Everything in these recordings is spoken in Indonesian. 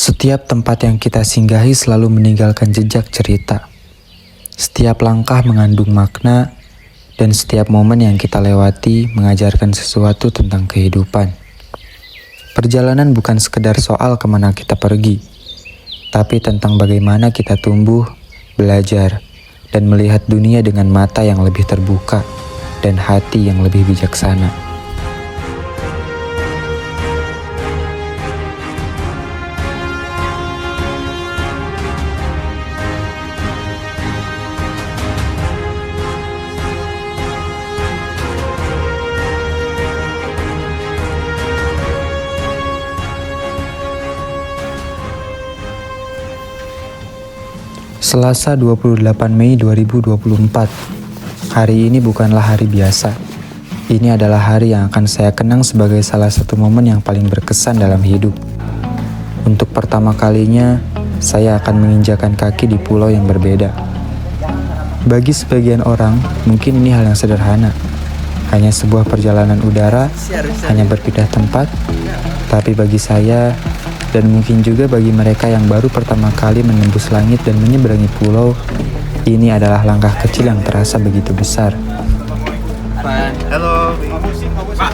Setiap tempat yang kita singgahi selalu meninggalkan jejak cerita. Setiap langkah mengandung makna, dan setiap momen yang kita lewati mengajarkan sesuatu tentang kehidupan. Perjalanan bukan sekedar soal kemana kita pergi, tapi tentang bagaimana kita tumbuh, belajar, dan melihat dunia dengan mata yang lebih terbuka dan hati yang lebih bijaksana. Selasa 28 Mei 2024. Hari ini bukanlah hari biasa. Ini adalah hari yang akan saya kenang sebagai salah satu momen yang paling berkesan dalam hidup. Untuk pertama kalinya, saya akan menginjakan kaki di pulau yang berbeda. Bagi sebagian orang, mungkin ini hal yang sederhana. Hanya sebuah perjalanan udara, hanya berpindah tempat. Tapi bagi saya, dan mungkin juga bagi mereka yang baru pertama kali menembus langit dan menyeberangi pulau, ini adalah langkah kecil yang terasa begitu besar. Halo, Pak.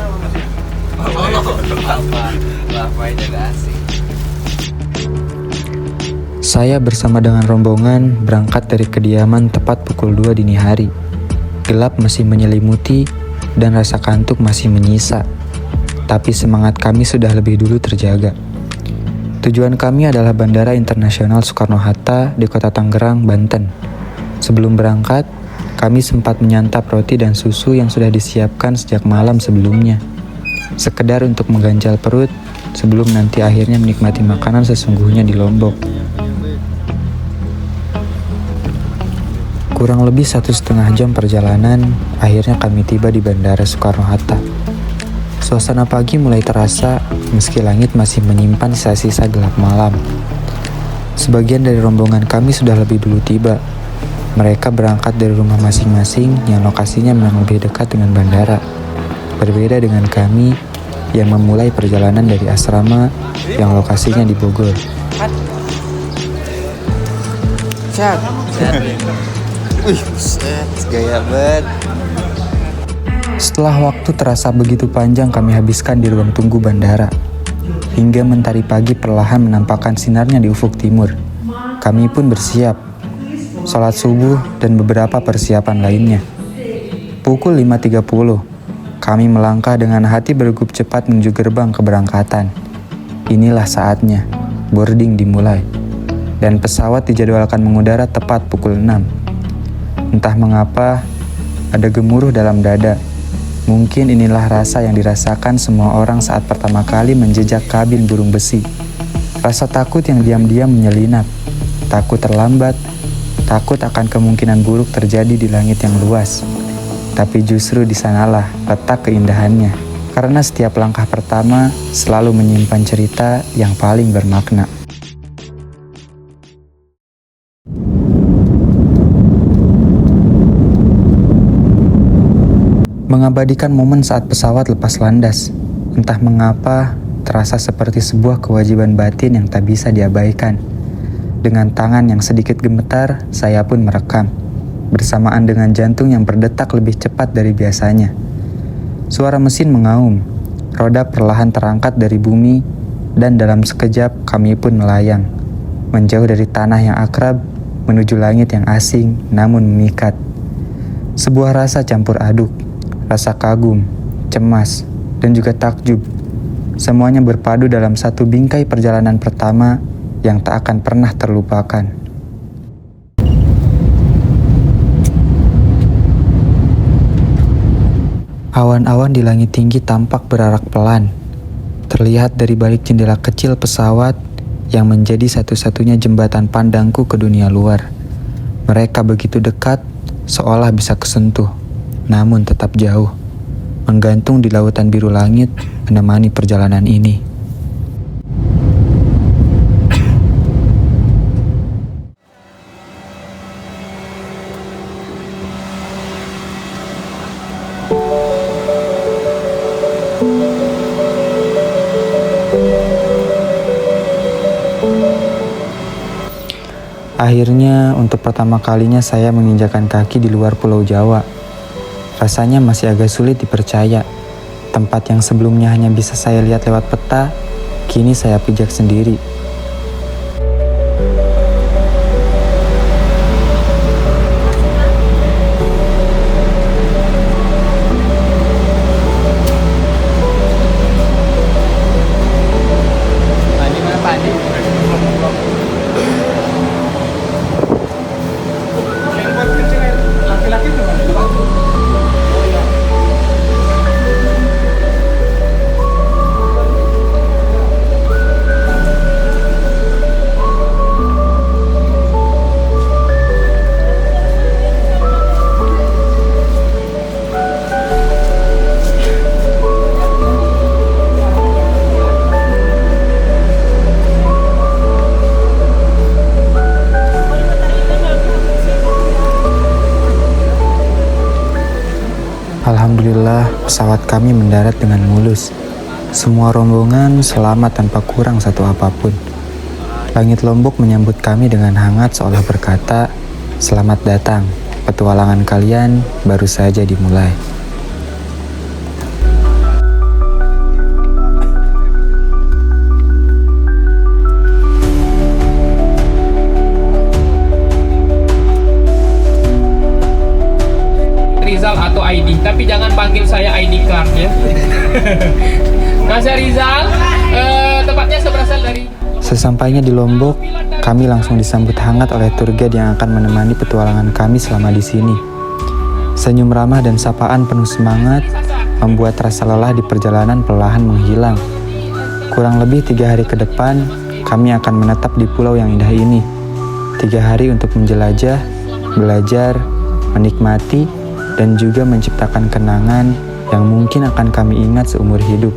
Saya bersama dengan rombongan berangkat dari kediaman tepat pukul 2 dini hari. Gelap masih menyelimuti dan rasa kantuk masih menyisa. Tapi semangat kami sudah lebih dulu terjaga. Tujuan kami adalah Bandara Internasional Soekarno-Hatta di Kota Tangerang, Banten. Sebelum berangkat, kami sempat menyantap roti dan susu yang sudah disiapkan sejak malam sebelumnya. Sekedar untuk mengganjal perut sebelum nanti akhirnya menikmati makanan sesungguhnya di Lombok. Kurang lebih 1,5 jam perjalanan, akhirnya kami tiba di Bandara Soekarno-Hatta. Suasana pagi mulai terasa meski langit masih menyimpan sisa-sisa gelap malam. Sebagian dari rombongan kami sudah lebih dulu tiba. Mereka berangkat dari rumah masing-masing yang lokasinya memang lebih dekat dengan bandara. Berbeda dengan kami yang memulai perjalanan dari asrama yang lokasinya di Bogor. Chat. Wih, buset, gaya banget. Setelah waktu terasa begitu panjang kami habiskan di ruang tunggu bandara, hingga mentari pagi perlahan menampakkan sinarnya di ufuk timur. Kami pun bersiap, sholat subuh dan beberapa persiapan lainnya. Pukul 5.30, kami melangkah dengan hati berdegup cepat menuju gerbang keberangkatan. Inilah saatnya, boarding dimulai, dan pesawat dijadwalkan mengudara tepat pukul 6. Entah mengapa, ada gemuruh dalam dada. Mungkin inilah rasa yang dirasakan semua orang saat pertama kali menjejak kabin burung besi. Rasa takut yang diam-diam menyelinap, takut terlambat, takut akan kemungkinan buruk terjadi di langit yang luas. Tapi justru di sanalah letak keindahannya, karena setiap langkah pertama selalu menyimpan cerita yang paling bermakna. Mengabadikan momen saat pesawat lepas landas, entah mengapa terasa seperti sebuah kewajiban batin yang tak bisa diabaikan. Dengan tangan yang sedikit gemetar, saya pun merekam, bersamaan dengan jantung yang berdetak lebih cepat dari biasanya. Suara mesin mengaum, roda perlahan terangkat dari bumi, dan dalam sekejap kami pun melayang, menjauh dari tanah yang akrab, menuju langit yang asing namun memikat. Sebuah rasa campur aduk, rasa kagum, cemas, dan juga takjub. Semuanya berpadu dalam satu bingkai perjalanan pertama yang tak akan pernah terlupakan. Awan-awan di langit tinggi tampak berarak pelan. Terlihat dari balik jendela kecil pesawat yang menjadi satu-satunya jembatan pandangku ke dunia luar. Mereka begitu dekat, seolah bisa kesentuh. Namun tetap jauh, menggantung di lautan biru langit menemani perjalanan ini. Akhirnya, untuk pertama kalinya saya menginjakan kaki di luar Pulau Jawa. Rasanya masih agak sulit dipercaya. Tempat yang sebelumnya hanya bisa saya lihat lewat peta, kini saya pijak sendiri. Pandi mana Pandi? Laki-laki tuh kan? Alhamdulillah, pesawat kami mendarat dengan mulus. Semua rombongan selamat tanpa kurang satu apapun. Langit Lombok menyambut kami dengan hangat seolah berkata, "Selamat datang, petualangan kalian baru saja dimulai." Rizal atau ID, tapi jangan panggil saya ID card ya. Nah, saya Rizal, tempatnya berasal dari. Sesampainya di Lombok, kami langsung disambut hangat oleh tour guide yang akan menemani petualangan kami selama di sini. Senyum ramah dan sapaan penuh semangat membuat rasa lelah di perjalanan perlahan menghilang. Kurang lebih 3 hari ke depan, kami akan menetap di pulau yang indah ini. 3 hari untuk menjelajah, belajar, menikmati, dan juga menciptakan kenangan yang mungkin akan kami ingat seumur hidup.